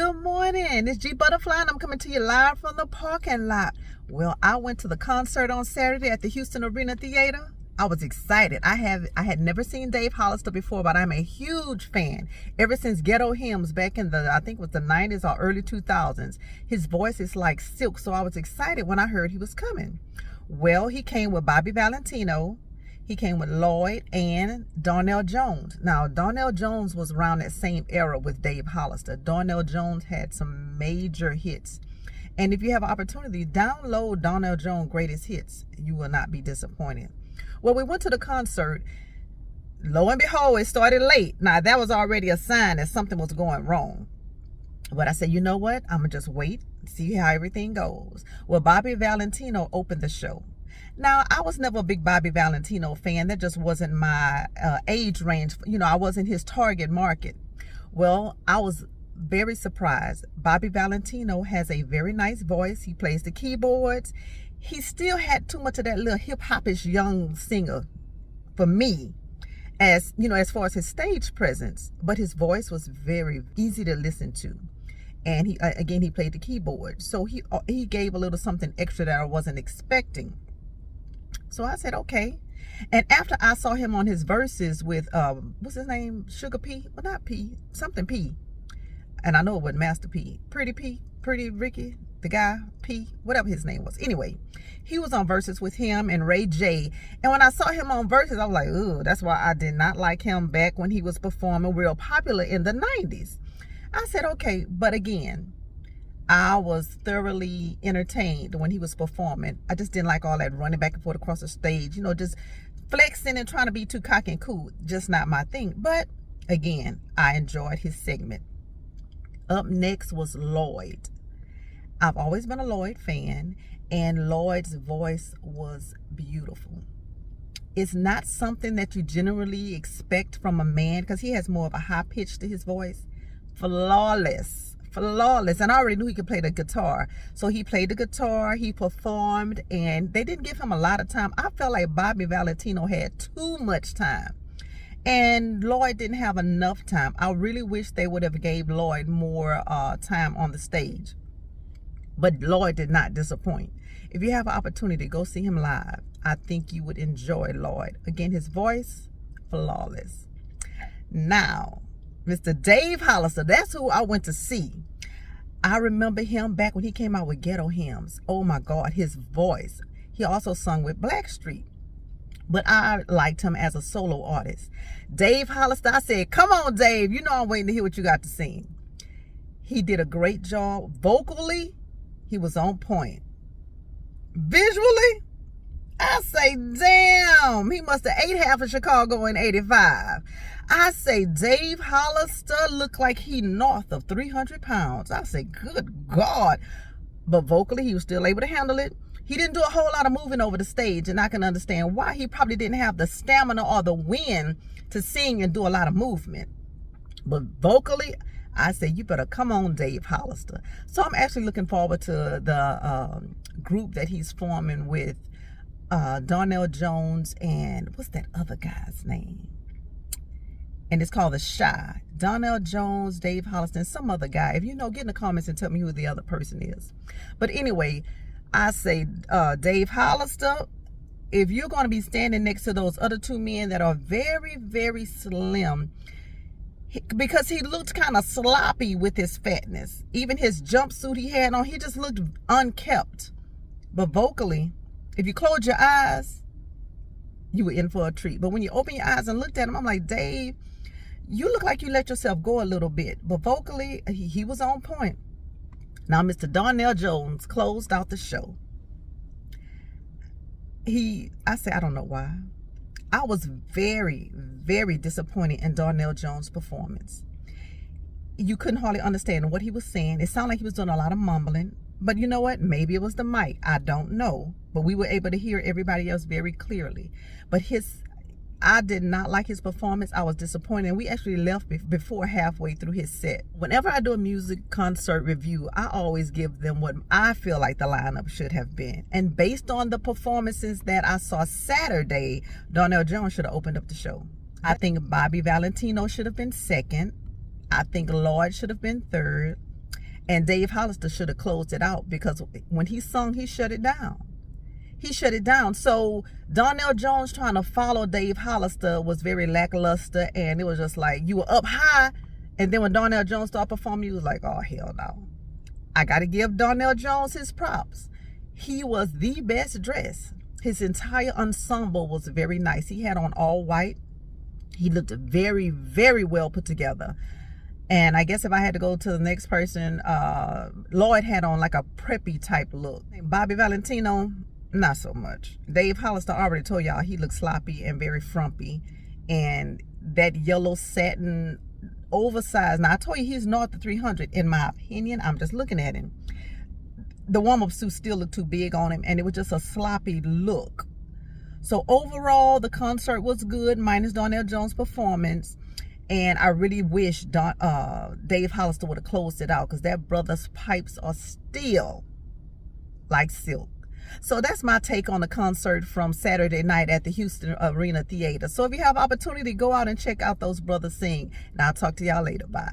Good morning. It's G Butterfly, and I'm coming to you live from the parking lot. Well, I went to the concert on Saturday at the Houston Arena Theater. I was excited. I had never seen Dave Hollister before, but I'm a huge fan. Ever since Ghetto Hymns back in the, I think it was the 90s or early 2000s. His voice is like silk, so I was excited when I heard he was coming. Well, he came with Bobby Valentino. He came with Lloyd and Darnell Jones. Now, Darnell Jones was around that same era with Dave Hollister. Darnell Jones had some major hits. And if you have an opportunity, download Darnell Jones' greatest hits. You will not be disappointed. Well, we went to the concert. Lo and behold, it started late. Now, that was already a sign that something was going wrong. But I said, you know what? I'm going to just wait, see how everything goes. Well, Bobby Valentino opened the show. Now, I was never a big Bobby Valentino fan. That just wasn't my age range. You know, I wasn't his target market. Well, I was very surprised. Bobby Valentino has a very nice voice. He plays the keyboards. He still had too much of that little hip-hop-ish young singer for me, as you know, as far as his stage presence. But his voice was very easy to listen to. And he played the keyboard. So he gave a little something extra that I wasn't expecting. So I said, okay. And after I saw him on his verses with, what's his name? Sugar P? Well, not P. Something P. And I know it wasn't Master P. Pretty Ricky, the guy, P. Whatever his name was. Anyway, he was on verses with him and Ray J. And when I saw him on verses, I was like, ooh, that's why I did not like him back when he was performing real popular in the 90s. I said, okay. But again, I was thoroughly entertained when he was performing. I just didn't like all that running back and forth across the stage, you know, just flexing and trying to be too cocky and cool. Just not my thing. But again, I enjoyed his segment. Up next was Lloyd. I've always been a Lloyd fan, and Lloyd's voice was beautiful. It's not something that you generally expect from a man because he has more of a high pitch to his voice. Flawless. And I already knew he could play the guitar. So he played the guitar, he performed, and they didn't give him a lot of time. I felt like Bobby Valentino had too much time. And Lloyd didn't have enough time. I really wish they would have gave Lloyd more time on the stage. But Lloyd did not disappoint. If you have an opportunity, go see him live. I think you would enjoy Lloyd. Again, his voice, flawless. Now, Mr. Dave Hollister, that's who I went to see. I remember him back when he came out with Ghetto Hymns. Oh my God, his voice. He also sung with Blackstreet. But I liked him as a solo artist. Dave Hollister, I said, come on, Dave. You know I'm waiting to hear what you got to sing. He did a great job. Vocally, he was on point. Visually, I say, damn, he must have ate half of Chicago in 85. I say, Dave Hollister looked like he north of 300 pounds. I say, good God. But vocally, he was still able to handle it. He didn't do a whole lot of moving over the stage, and I can understand why. He probably didn't have the stamina or the wind to sing and do a lot of movement. But vocally, I say, you better come on, Dave Hollister. So I'm actually looking forward to the group that he's forming with Darnell Jones and what's that other guy's name? And it's called The Shy. Darnell Jones, Dave Hollister, and some other guy. If you know, get in the comments and tell me who the other person is. But anyway, I say, Dave Hollister, if you're going to be standing next to those other two men that are very, very slim, because he looked kind of sloppy with his fatness. Even his jumpsuit he had on, he just looked unkept. But vocally, if you close your eyes, you were in for a treat. But when you open your eyes and looked at him, I'm like, Dave, you look like you let yourself go a little bit. But vocally, he was on point. Now, Mr. Darnell Jones closed out the show. I don't know why. I was very, very disappointed in Darnell Jones' performance. You couldn't hardly understand what he was saying. It sounded like he was doing a lot of mumbling. But you know what? Maybe it was the mic. I don't know. But we were able to hear everybody else very clearly. But I did not like his performance. I was disappointed. And we actually left before halfway through his set. Whenever I do a music concert review, I always give them what I feel like the lineup should have been. And based on the performances that I saw Saturday, Darnell Jones should have opened up the show. I think Bobby Valentino should have been second. I think Lloyd should have been third. And Dave Hollister should have closed it out, because when he sung, he shut it down. He shut it down. So Darnell Jones trying to follow Dave Hollister was very lackluster, and it was just like you were up high, and then when Darnell Jones started performing, you was like, oh, hell no. I got to give Darnell Jones his props. He was the best dressed. His entire ensemble was very nice. He had on all white. He looked very, very well put together. And I guess if I had to go to the next person, Lloyd had on like a preppy type look. Bobby Valentino, not so much. Dave Hollister, already told y'all, he looked sloppy and very frumpy. And that yellow satin oversized. Now, I told you he's north of 300 in my opinion. I'm just looking at him. The warm-up suit still looked too big on him, and it was just a sloppy look. So overall, the concert was good, minus Darnell Jones' performance. And I really wish Dave Hollister would have closed it out, because that brother's pipes are still like silk. So that's my take on the concert from Saturday night at the Houston Arena Theater. So if you have opportunity, go out and check out those brothers sing. And I'll talk to y'all later. Bye.